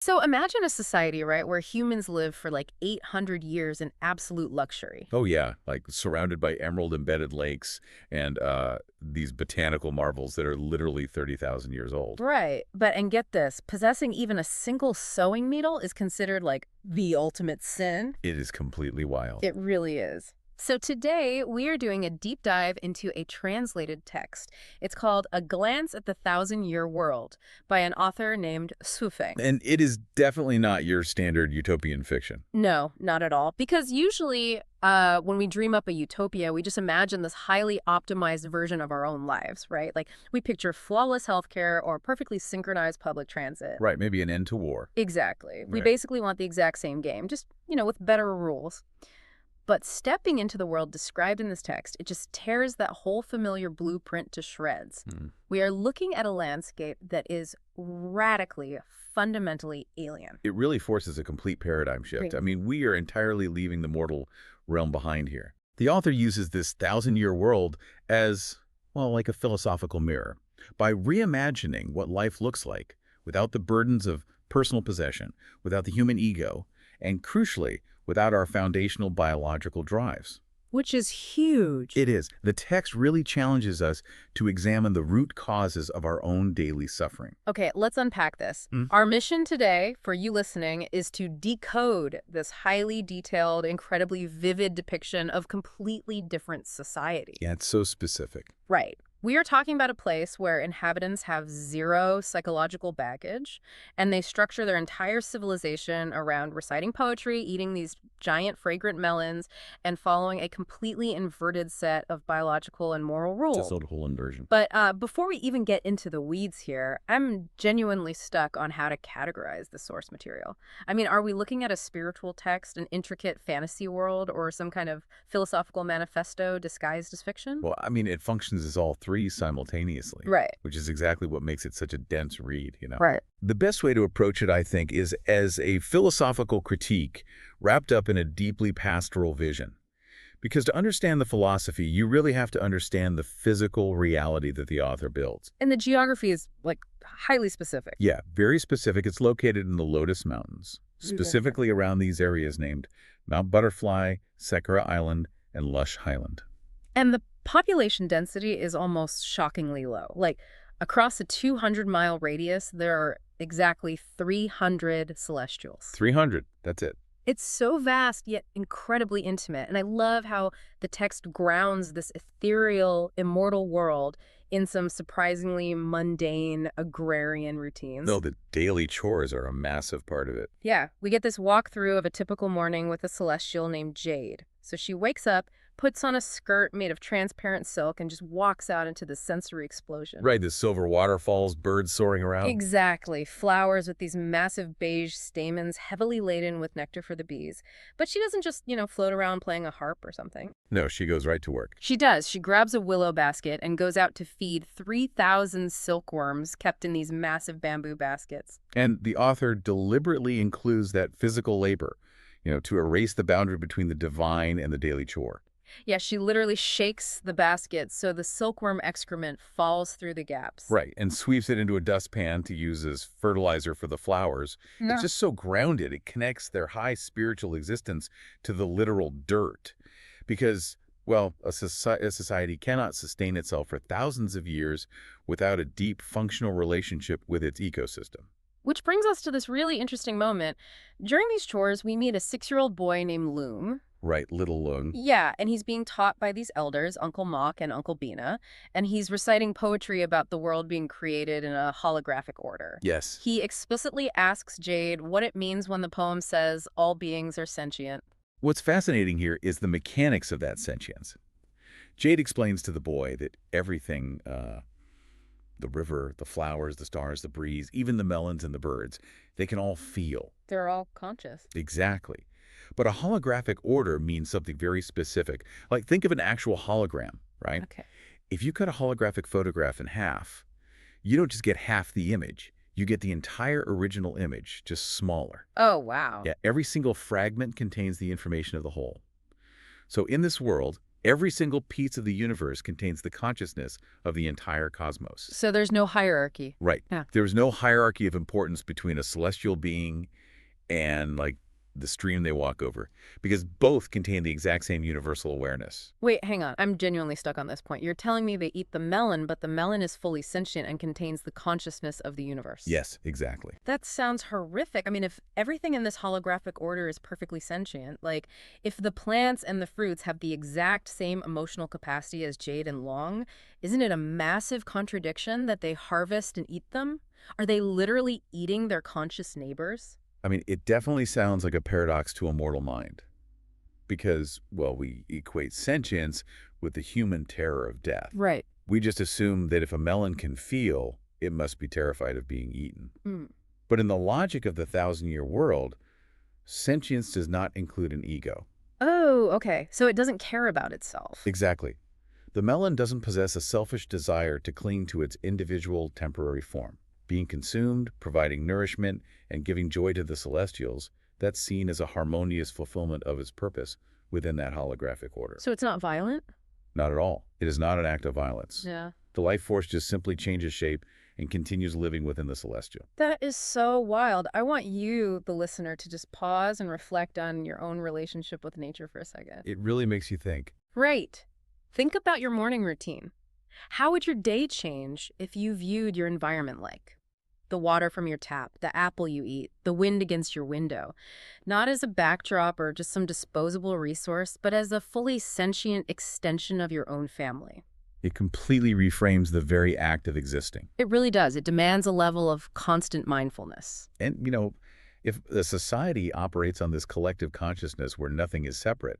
So imagine a society, right, where humans live for like 800 years in absolute luxury. Oh, yeah, like surrounded by emerald-embedded lakes and these botanical marvels that are literally 30,000 years old. Right. And get this, possessing even a single sewing needle is considered like the ultimate sin. It is completely wild. It really is. So today we are doing a deep dive into a translated text. It's called A Glance at the Thousand-Year World by an author named Sufeng. And it is definitely not your standard utopian fiction. No, not at all. Because usually when we dream up a utopia, we just imagine this highly optimized version of our own lives, right? Like we picture flawless healthcare or perfectly synchronized public transit. Right, maybe an end to war. Exactly. We Right. basically want the exact same game, just, with better rules. But stepping into the world described in this text, it just tears that whole familiar blueprint to shreds. Hmm. We are looking at a landscape that is radically, fundamentally alien. It really forces a complete paradigm shift. Right. I mean, we are entirely leaving the mortal realm behind here. The author uses this thousand-year world as, well, like a philosophical mirror. By reimagining what life looks like without the burdens of personal possession, without the human ego, and crucially, without our foundational biological drives. Which is huge. It is. The text really challenges us to examine the root causes of our own daily suffering. Okay, let's unpack this. Mm. Our mission today, for you listening, is to decode this highly detailed, incredibly vivid depiction of completely different society. Yeah, it's so specific. Right. We are talking about a place where inhabitants have zero psychological baggage, and they structure their entire civilization around reciting poetry, eating these giant fragrant melons, and following a completely inverted set of biological and moral rules. Just a whole inversion. But before we even get into the weeds here, I'm genuinely stuck on how to categorize the source material. I mean, are we looking at a spiritual text, an intricate fantasy world, or some kind of philosophical manifesto disguised as fiction? Well, I mean, it functions as all three simultaneously. Right. Which is exactly what makes it such a dense read. Right. The best way to approach it, I think, is as a philosophical critique wrapped up in a deeply pastoral vision. Because to understand the philosophy, you really have to understand the physical reality that the author builds. And the geography is, like, highly specific. Yeah, very specific. It's located in the Lotus Mountains, specifically around these areas named Mount Butterfly, Sakura Island, and Lush Highland. And the population density is almost shockingly low. Like, across a 200-mile radius, there are exactly 300 celestials. 300, that's it. It's so vast, yet incredibly intimate. And I love how the text grounds this ethereal, immortal world in some surprisingly mundane agrarian routines. No, the daily chores are a massive part of it. Yeah, we get this walkthrough of a typical morning with a celestial named Jade. So she wakes up, puts on a skirt made of transparent silk, and just walks out into the sensory explosion. Right, the silver waterfalls, birds soaring around. Exactly. Flowers with these massive beige stamens heavily laden with nectar for the bees. But she doesn't just, float around playing a harp or something. No, she goes right to work. She does. She grabs a willow basket and goes out to feed 3,000 silkworms kept in these massive bamboo baskets. And the author deliberately includes that physical labor, to erase the boundary between the divine and the daily chore. Yeah, she literally shakes the basket so the silkworm excrement falls through the gaps. Right, and sweeps it into a dustpan to use as fertilizer for the flowers. No. It's just so grounded. It connects their high spiritual existence to the literal dirt. Because, well, a society cannot sustain itself for thousands of years without a deep functional relationship with its ecosystem. Which brings us to this really interesting moment. During these chores, we meet a 6-year-old boy named Loom. Right, little Lung. Yeah, and he's being taught by these elders, Uncle Mock and Uncle Bina, and he's reciting poetry about the world being created in a holographic order. Yes. He explicitly asks Jade what it means when the poem says all beings are sentient. What's fascinating here is the mechanics of that sentience. Jade explains to the boy that everything, the river, the flowers, the stars, the breeze, even the melons and the birds, they can all feel. They're all conscious. Exactly. But a holographic order means something very specific. Like, think of an actual hologram, right? Okay. If you cut a holographic photograph in half, you don't just get half the image. You get the entire original image, just smaller. Oh, wow. Yeah, every single fragment contains the information of the whole. So in this world, Every single piece of the universe contains the consciousness of the entire cosmos. So there's no hierarchy. Right. Yeah. There is no hierarchy of importance between a celestial being and, like, the stream they walk over, because both contain the exact same universal awareness. Wait, hang on. I'm genuinely stuck on this point. You're telling me they eat the melon, but the melon is fully sentient and contains the consciousness of the universe. Yes, exactly. That sounds horrific. I mean, if everything in this holographic order is perfectly sentient, like if the plants and the fruits have the exact same emotional capacity as jade and long, isn't it a massive contradiction that they harvest and eat them? Are they literally eating their conscious neighbors? I mean, it definitely sounds like a paradox to a mortal mind because, well, we equate sentience with the human terror of death. Right. We just assume that if a melon can feel, it must be terrified of being eaten. Mm. But in the logic of the thousand-year world, sentience does not include an ego. Oh, okay. So it doesn't care about itself. Exactly. The melon doesn't possess a selfish desire to cling to its individual temporary form. Being consumed, providing nourishment, and giving joy to the celestials, that's seen as a harmonious fulfillment of its purpose within that holographic order. So it's not violent? Not at all. It is not an act of violence. Yeah. The life force just simply changes shape and continues living within the celestial. That is so wild. I want you, the listener, to just pause and reflect on your own relationship with nature for a second. It really makes you think. Right. Think about your morning routine. How would your day change if you viewed your environment like the water from your tap, the apple you eat, the wind against your window, not as a backdrop or just some disposable resource, but as a fully sentient extension of your own family? It completely reframes the very act of existing. It really does. It demands a level of constant mindfulness. And, if a society operates on this collective consciousness where nothing is separate,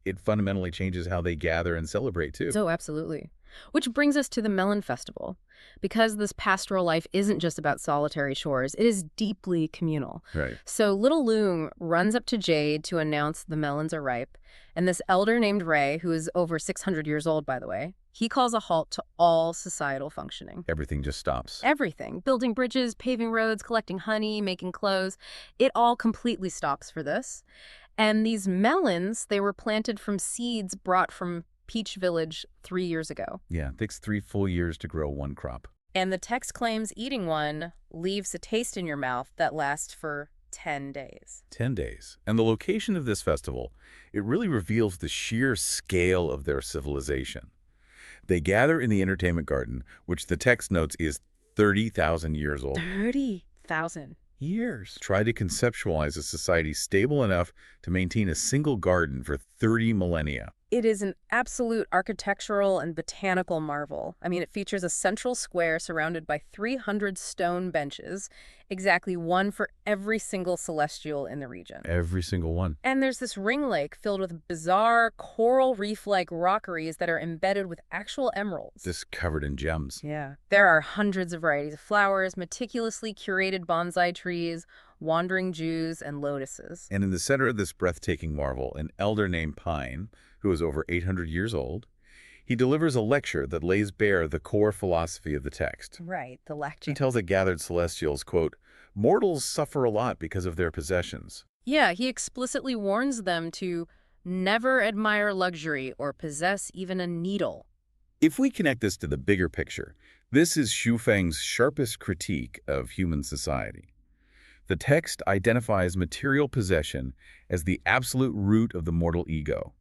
it fundamentally changes how they gather and celebrate, too. So absolutely. Which brings us to the Melon Festival. Because this pastoral life isn't just about solitary shores, it is deeply communal. Right. So little Loon runs up to Jade to announce the melons are ripe, and this elder named Ray, who is over 600 years old, by the way, he calls a halt to all societal functioning. Everything just stops. Everything. Building bridges, paving roads, collecting honey, making clothes. It all completely stops for this. And these melons, they were planted from seeds brought from Peach Village 3 years ago. Yeah, it takes 3 full years to grow one crop. And the text claims eating one leaves a taste in your mouth that lasts for 10 days. 10 days. And the location of this festival, it really reveals the sheer scale of their civilization. They gather in the entertainment garden, which the text notes is 30,000 years old. 30,000. Years. Try to conceptualize a society stable enough to maintain a single garden for 30 millennia. It is an absolute architectural and botanical marvel. I mean, it features a central square surrounded by 300 stone benches, exactly one for every single celestial in the region. Every single one. And there's this ring lake filled with bizarre coral reef-like rockeries that are embedded with actual emeralds. Just covered in gems. Yeah. There are hundreds of varieties of flowers, meticulously curated bonsai trees, wandering Jews, and lotuses. And in the center of this breathtaking marvel, an elder named Pine, who is over 800 years old, he delivers a lecture that lays bare the core philosophy of the text. Right, the lecture. He tells the gathered celestials, quote, "Mortals suffer a lot because of their possessions." Yeah, he explicitly warns them to never admire luxury or possess even a needle. If we connect this to the bigger picture, this is Xu Feng's sharpest critique of human society. The text identifies material possession as the absolute root of the mortal ego,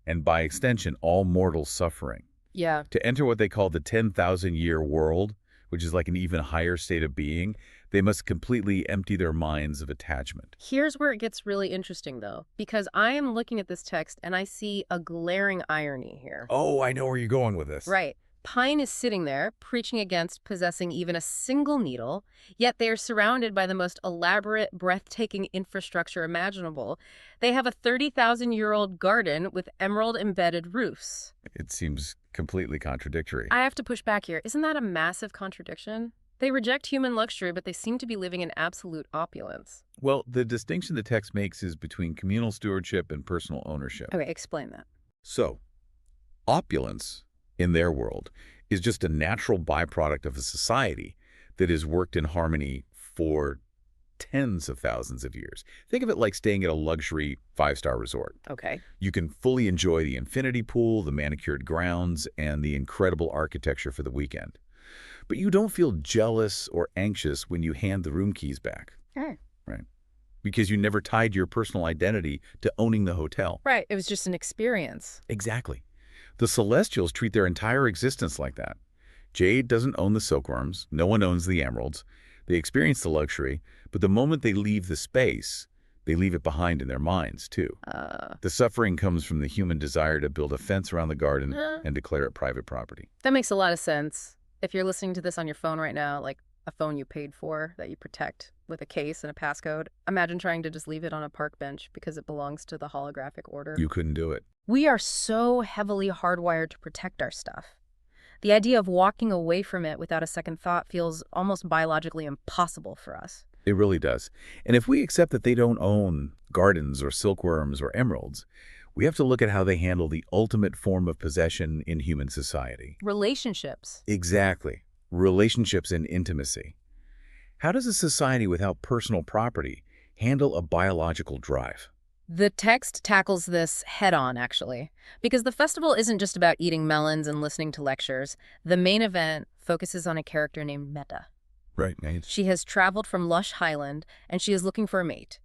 and by extension, all mortal suffering. Yeah. To enter what they call the 10,000-year world, which is like an even higher state of being, they must completely empty their minds of attachment. Here's where it gets really interesting, though, because I am looking at this text and I see a glaring irony here. Oh, I know where you're going with this. Right. Pine is sitting there, preaching against possessing even a single needle, yet they are surrounded by the most elaborate, breathtaking infrastructure imaginable. They have a 30,000-year-old garden with emerald-embedded roofs. It seems completely contradictory. I have to push back here. Isn't that a massive contradiction? They reject human luxury, but they seem to be living in absolute opulence. Well, the distinction the text makes is between communal stewardship and personal ownership. Okay, explain that. So, opulence, in their world, is just a natural byproduct of a society that has worked in harmony for tens of thousands of years. Think of it like staying at a luxury five-star resort. Okay. You can fully enjoy the infinity pool, the manicured grounds, and the incredible architecture for the weekend. But you don't feel jealous or anxious when you hand the room keys back, Hmm. right? Because you never tied your personal identity to owning the hotel. Right. It was just an experience. Exactly. The Celestials treat their entire existence like that. Jade doesn't own the silkworms. No one owns the emeralds. They experience the luxury, but the moment they leave the space, they leave it behind in their minds, too. The suffering comes from the human desire to build a fence around the garden and declare it private property. That makes a lot of sense. If you're listening to this on your phone right now, like a phone you paid for that you protect with a case and a passcode, imagine trying to just leave it on a park bench because it belongs to the holographic order. You couldn't do it. We are so heavily hardwired to protect our stuff. The idea of walking away from it without a second thought feels almost biologically impossible for us. It really does. And if we accept that they don't own gardens or silkworms or emeralds, we have to look at how they handle the ultimate form of possession in human society. Relationships. Exactly. Relationships and intimacy. How does a society without personal property handle a biological drive? The text tackles this head-on, actually, because the festival isn't just about eating melons and listening to lectures. The main event focuses on a character named Meta. Right. She has traveled from Lush Highland, and she is looking for a mate.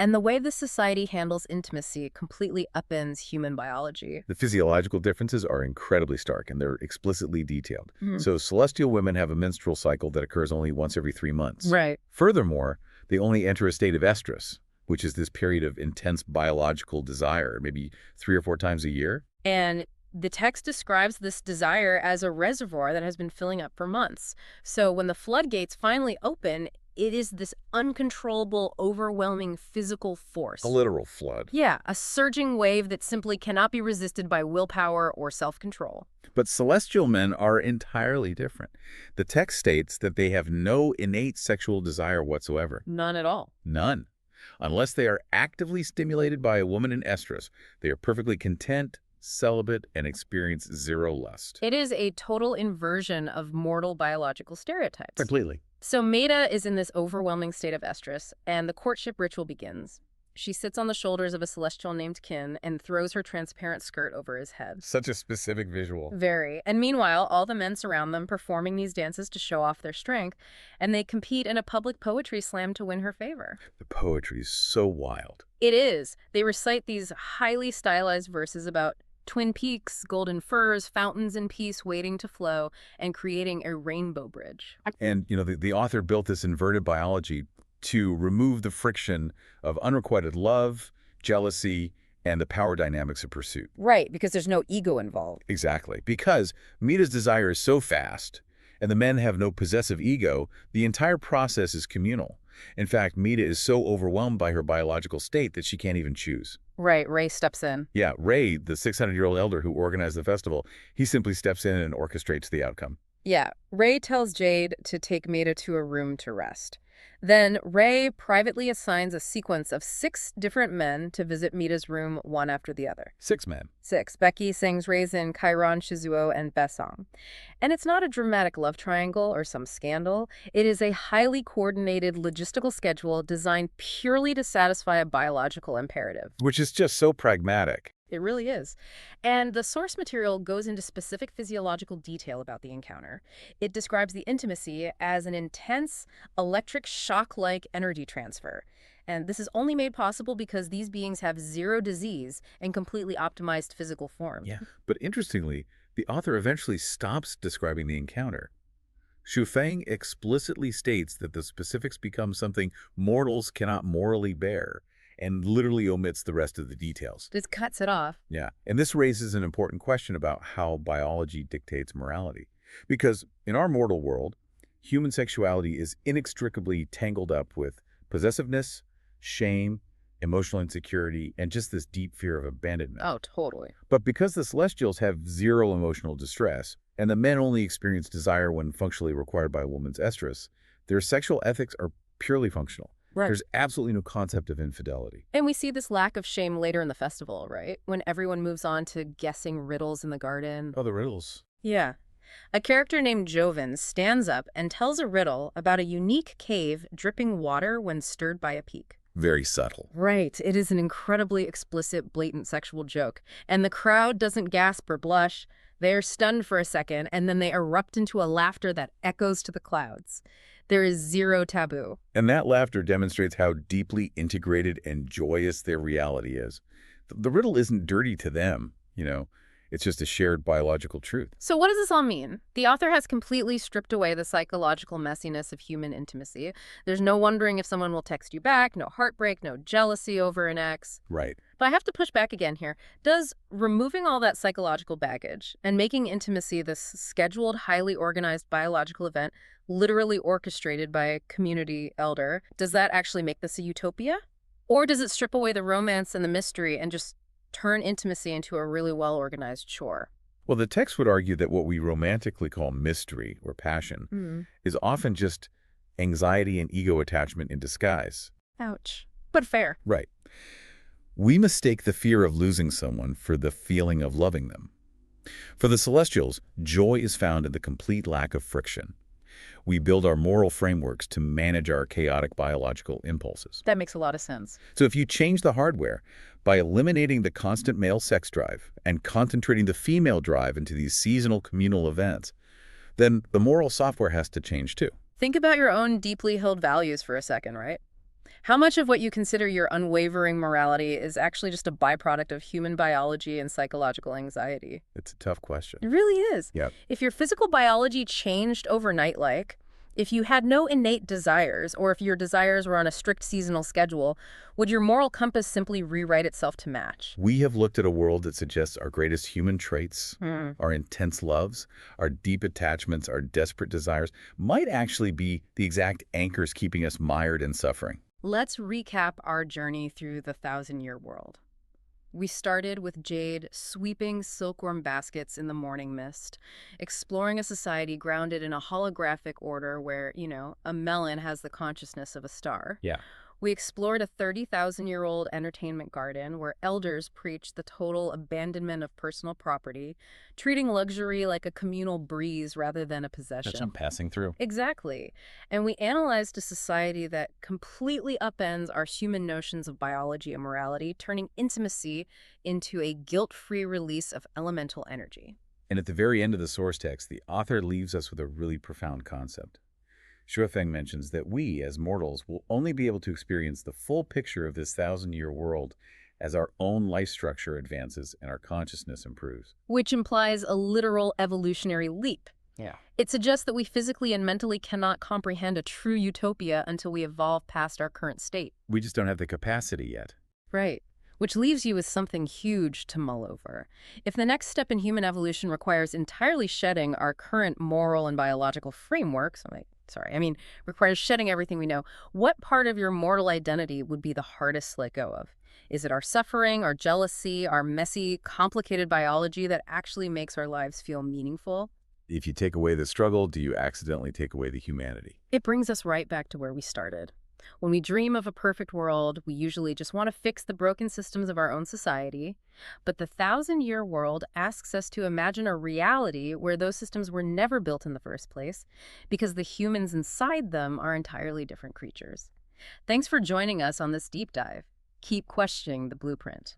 And the way this society handles intimacy completely upends human biology. The physiological differences are incredibly stark, and they're explicitly detailed. Mhm. So celestial women have a menstrual cycle that occurs only once every 3 months. Right. Furthermore, they only enter a state of estrus, which is this period of intense biological desire, maybe 3 or 4 times a year. And the text describes this desire as a reservoir that has been filling up for months. So when the floodgates finally open, it is this uncontrollable, overwhelming physical force. A literal flood. Yeah, a surging wave that simply cannot be resisted by willpower or self-control. But celestial men are entirely different. The text states that they have no innate sexual desire whatsoever. None at all. None. Unless they are actively stimulated by a woman in estrus, they are perfectly content, celibate, and experience zero lust. It is a total inversion of mortal biological stereotypes. Completely. So Maida is in this overwhelming state of estrus, and the courtship ritual begins. She sits on the shoulders of a celestial named Kin and throws her transparent skirt over his head. Such a specific visual. Very. And meanwhile, all the men surround them performing these dances to show off their strength, and they compete in a public poetry slam to win her favor. The poetry is so wild. It is. They recite these highly stylized verses about Twin Peaks, golden firs, fountains in peace waiting to flow, and creating a rainbow bridge. And, the author built this inverted biology to remove the friction of unrequited love, jealousy, and the power dynamics of pursuit. Right, because there's no ego involved. Exactly. Because Mita's desire is so fast, and the men have no possessive ego, the entire process is communal. In fact, Mita is so overwhelmed by her biological state that she can't even choose. Right, Ray steps in. Yeah, Ray, the 600-year-old elder who organized the festival, he simply steps in and orchestrates the outcome. Yeah, Ray tells Jade to take Maida to a room to rest. Then Ray privately assigns a sequence of 6 different men to visit Mita's room one after the other. 6 men. 6. Becky sings Raisin, Chiron, Shizuo, and Besong. And it's not a dramatic love triangle or some scandal. It is a highly coordinated logistical schedule designed purely to satisfy a biological imperative. Which is just so pragmatic. It really is. And the source material goes into specific physiological detail about the encounter. It describes the intimacy as an intense, electric shock-like energy transfer. And this is only made possible because these beings have zero disease and completely optimized physical form. Yeah. But interestingly, the author eventually stops describing the encounter. Xu Feng explicitly states that the specifics become something mortals cannot morally bear, and literally omits the rest of the details. This cuts it off. Yeah, and this raises an important question about how biology dictates morality. Because in our mortal world, human sexuality is inextricably tangled up with possessiveness, shame, emotional insecurity, and just this deep fear of abandonment. Oh, totally. But because the Celestials have zero emotional distress, and the men only experience desire when functionally required by a woman's estrus, their sexual ethics are purely functional. Right. There's absolutely no concept of infidelity. And we see this lack of shame later in the festival, right? When everyone moves on to guessing riddles in the garden. Oh, the riddles. Yeah. A character named Joven stands up and tells a riddle about a unique cave dripping water when stirred by a peak. Very subtle. Right. It is an incredibly explicit, blatant sexual joke. And the crowd doesn't gasp or blush. They're stunned for a second, and then they erupt into a laughter that echoes to the clouds. There is zero taboo. And that laughter demonstrates how deeply integrated and joyous their reality is. The riddle isn't dirty to them, It's just a shared biological truth. So what does this all mean? The author has completely stripped away the psychological messiness of human intimacy. There's no wondering if someone will text you back, no heartbreak, no jealousy over an ex. Right. But I have to push back again here. Does removing all that psychological baggage and making intimacy this scheduled, highly organized biological event, literally orchestrated by a community elder, does that actually make this a utopia? Or does it strip away the romance and the mystery and just turn intimacy into a really well-organized chore? Well, the text would argue that what we romantically call mystery or passion is often just anxiety and ego attachment in disguise. Ouch. But fair. Right. We mistake the fear of losing someone for the feeling of loving them. For the Celestials, joy is found in the complete lack of friction. We build our moral frameworks to manage our chaotic biological impulses. That makes a lot of sense. So if you change the hardware by eliminating the constant male sex drive and concentrating the female drive into these seasonal communal events, then the moral software has to change too. Think about your own deeply held values for a second, right? How much of what you consider your unwavering morality is actually just a byproduct of human biology and psychological anxiety? It's a tough question. It really is. Yep. If your physical biology changed overnight, like if you had no innate desires, or if your desires were on a strict seasonal schedule, would your moral compass simply rewrite itself to match? We have looked at a world that suggests our greatest human traits, our intense loves, our deep attachments, our desperate desires, might actually be the exact anchors keeping us mired in suffering. Let's recap our journey through the 1,000-year world. We started with Jade sweeping silkworm baskets in the morning mist, exploring a society grounded in a holographic order where, a melon has the consciousness of a star. Yeah. We explored a 30,000-year-old entertainment garden where elders preached the total abandonment of personal property, treating luxury like a communal breeze rather than a possession. That's I'm passing through. Exactly. And we analyzed a society that completely upends our human notions of biology and morality, turning intimacy into a guilt-free release of elemental energy. And at the very end of the source text, the author leaves us with a really profound concept. Shuofeng mentions that we, as mortals, will only be able to experience the full picture of this 1,000-year world as our own life structure advances and our consciousness improves. Which implies a literal evolutionary leap. Yeah. It suggests that we physically and mentally cannot comprehend a true utopia until we evolve past our current state. We just don't have the capacity yet. Right. Which leaves you with something huge to mull over. If the next step in human evolution requires entirely shedding our current moral and biological frameworks, requires shedding everything we know, what part of your mortal identity would be the hardest to let go of? Is it our suffering, our jealousy, our messy, complicated biology that actually makes our lives feel meaningful? If you take away the struggle, do you accidentally take away the humanity? It brings us right back to where we started. When we dream of a perfect world, we usually just want to fix the broken systems of our own society. But the 1,000-year world asks us to imagine a reality where those systems were never built in the first place, because the humans inside them are entirely different creatures. Thanks for joining us on this deep dive. Keep questioning the blueprint.